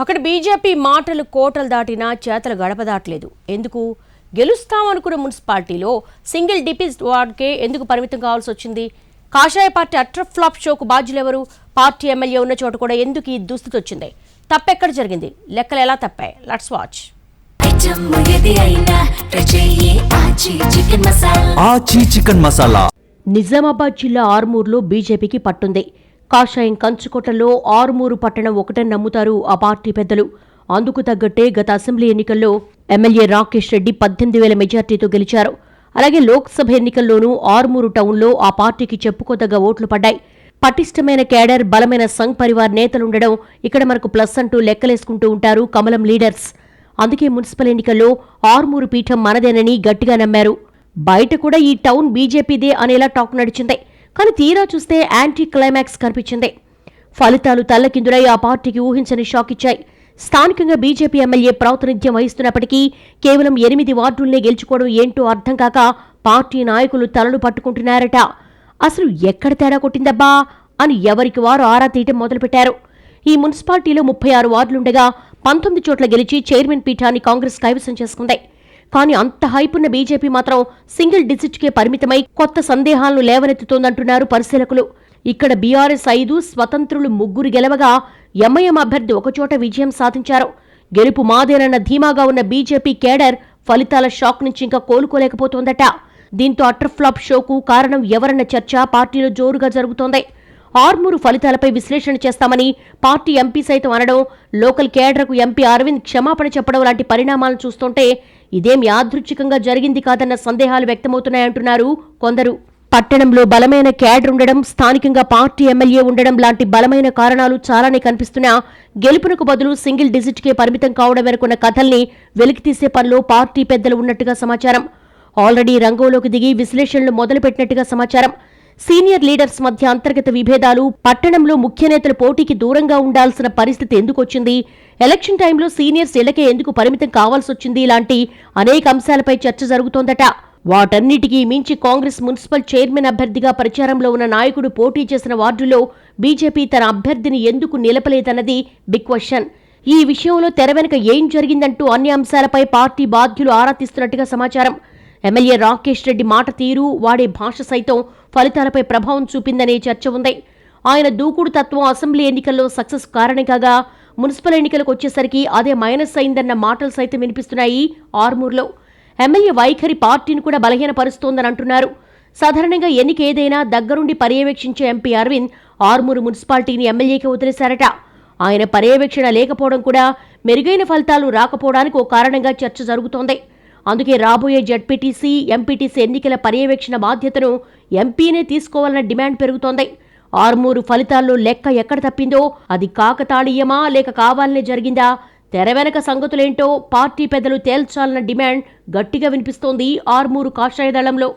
అక్కడ బీజేపీ మాటలు కోటలు దాటినా చేతలు గడప దాటలేదు. ఎందుకు? గెలుస్తామనుకున్న మున్సిపాలిటీలో సింగిల్ డిపిట్ వార్డ్కే ఎందుకు పరిమితం కావాల్సి వచ్చింది? కాషాయ పార్టీ అట్టర్ ఫ్లాప్ షోకు బాధ్యులెవరు? పార్టీ ఎమ్మెల్యే ఉన్న చోట కూడా ఎందుకు ఈ దుస్థితి వచ్చింది? తప్పెక్కడ జరిగింది? లెక్కలు ఎలా తప్పాయి? Let's watch. నిజామాబాద్ జిల్లా ఆర్మూర్లో బీజేపీకి పట్టుంది. కాషాయం కంచుకోటలో ఆర్మూరు పట్టణం ఒకటని నమ్ముతారు ఆ పార్టీ పెద్దలు. అందుకు తగ్గట్టే గత అసెంబ్లీ ఎన్నికల్లో ఎమ్మెల్యే రాకేష్ రెడ్డి 18,000 మెజార్టీతో గెలిచారు. అలాగే లోక్సభ ఎన్నికల్లోనూ ఆర్మూరు టౌన్లో ఆ పార్టీకి చెప్పుకోదగ్గ ఓట్లు పడ్డాయి. పటిష్టమైన కేడర్, బలమైన సంఘ్ పరివార్ నేతలుండడం ఇక్కడ మనకు ప్లస్ అంటూ లెక్కలేసుకుంటూ ఉంటారు కమలం లీడర్స్. అందుకే మున్సిపల్ ఎన్నికల్లో ఆర్మూరు పీఠం మనదేనని గట్టిగా నమ్మారు. బయట కూడా ఈ టౌన్ బీజేపీదే అనేలా టాక్ నడిచింది. కానీ తీరా చూస్తే యాంటీ క్లైమాక్స్ కనిపించింది. ఫలితాలు తల్లకిందులై ఆ పార్టీకి ఊహించని షాక్ ఇచ్చాయి. స్థానికంగా బీజేపీ ఎమ్మెల్యే ప్రాతినిధ్యం వహిస్తున్నప్పటికీ కేవలం 8 వార్డుల్నే గెలుచుకోవడం ఏంటో అర్థం కాక పార్టీ నాయకులు తలలు పట్టుకుంటున్నారట. అసలు ఎక్కడ తేడా కొట్టిందబ్బా అని ఎవరికి వారు ఆరా తీయటం మొదలుపెట్టారు. ఈ మున్సిపాలిటీలో 36 వార్డులుండగా 19 చోట్ల గెలిచి చైర్మన్ పీఠాన్ని కాంగ్రెస్ కైవసం చేసుకుంది. కానీ అంత హైపున్న బీజేపీ మాత్రం సింగిల్ డిజిట్కే పరిమితమై కొత్త సందేహాలను లేవనెత్తుతోందంటున్నారు పరిశీలకులు. ఇక్కడ బీఆర్ఎస్ 5, స్వతంత్రులు 3 గెలవగా ఎంఐఎం అభ్యర్థి ఒకచోట విజయం సాధించారు. గెలుపు మాదేనన్న ధీమాగా ఉన్న బీజేపీ కేడర్ ఫలితాల షాక్ నుంచి ఇంకా కోలుకోలేకపోతోందట. దీంతో అట్టర్ ఫ్లాప్ షోకు కారణం ఎవరన్న చర్చ పార్టీలో జోరుగా జరుగుతోంది. ఆర్మూరు ఫలితాలపై విశ్లేషణ చేస్తామని పార్టీ ఎంపీ సైతం అనడం, లోకల్ కేడర్కు ఎంపీ అరవింద్ క్షమాపణ చెప్పడం లాంటి పరిణామాలను చూస్తుంటే ఇదేం యాదృచ్ఛికంగా జరిగింది కాదన్న సందేహాలు వ్యక్తమవుతున్నాయంటున్నారు కొందరు. పట్టణంలో బలమైన కేడర్ ఉండడం, స్థానికంగా పార్టీ ఎమ్మెల్యే ఉండడం లాంటి బలమైన కారణాలు చాలానే కనిపిస్తున్నా గెలుపునకు బదులు సింగిల్ డిజిట్కే పరిమితం కావడం వెనుకున్న కథల్ని వెలికితీసే పనిలో పార్టీ పెద్దలు ఉన్నట్టుగా సమాచారం. ఆల్రెడీ రంగంలోకి దిగి విశ్లేషణలు మొదలుపెట్టినట్టుగా సమాచారం. సీనియర్ లీడర్స్ మధ్య అంతర్గత విభేదాలు, పట్టణంలో ముఖ్య నేతల పోటీకి దూరంగా ఉండాల్సిన పరిస్థితి ఎందుకొచ్చింది, ఎలక్షన్ టైంలో సీనియర్స్ ఇళ్లకే ఎందుకు పరిమితం కావాల్సొచ్చింది లాంటి అనేక అంశాలపై చర్చ జరుగుతోందట. వాటన్నిటికీ మించి కాంగ్రెస్ మున్సిపల్ చైర్మన్ అభ్యర్థిగా ప్రచారంలో ఉన్న నాయకుడు పోటీ చేసిన వార్డులో బీజేపీ తన అభ్యర్థిని ఎందుకు నిలపలేదన్నది బిగ్ క్వశ్చన్. ఈ విషయంలో తెర వెనుక ఏం జరిగిందంటూ అన్ని అంశాలపై పార్టీ బాధ్యులు ఆరా తీస్తున్నట్టుగా సమాచారం. ఎమ్మెల్యే రాకేష్ రెడ్డి మాట తీరు, వాడే భాష సైతం ఫలితాలపై ప్రభావం చూపిందనే చర్చ ఉంది. ఆయన దూకుడు తత్వం అసెంబ్లీ ఎన్నికల్లో సక్సెస్ కారణం కాగా మున్సిపల్ ఎన్నికలకు వచ్చేసరికి అదే మైనస్ అయిందన్న మాటలు సైతం వినిపిస్తున్నాయి ఆర్మూర్లో. ఎమ్మెల్యే వైఖరి పార్టీని కూడా బలహీనపరుస్తోందని అంటున్నారు. సాధారణంగా ఎన్నిక ఏదైనా దగ్గరుండి పర్యవేక్షించే ఎంపీ అరవింద్ ఆర్మూరు మున్సిపాలిటీని ఎమ్మెల్యేకి వదిలేశారట. ఆయన పర్యవేక్షణ లేకపోవడం కూడా మెరుగైన ఫలితాలు రాకపోవడానికి ఓ కారణంగా చర్చ జరుగుతోంది. అందుకే రాబోయే జడ్పీటీసీ, ఎంపీటీసీ ఎన్నికల పర్యవేక్షణ బాధ్యతను ఎంపీనే తీసుకోవాలన్న డిమాండ్ పెరుగుతోంది. ఆర్మూరు ఫలితాల్లో లెక్క ఎక్కడ తప్పిందో, అది కాకతాళీయమా లేక కావాలనే జరిగిందా, తెర వెనక సంగతులేంటో పార్టీ పెద్దలు తేల్చాలన్న డిమాండ్ గట్టిగా వినిపిస్తోంది ఆర్మూరు కాషాయ దళంలో.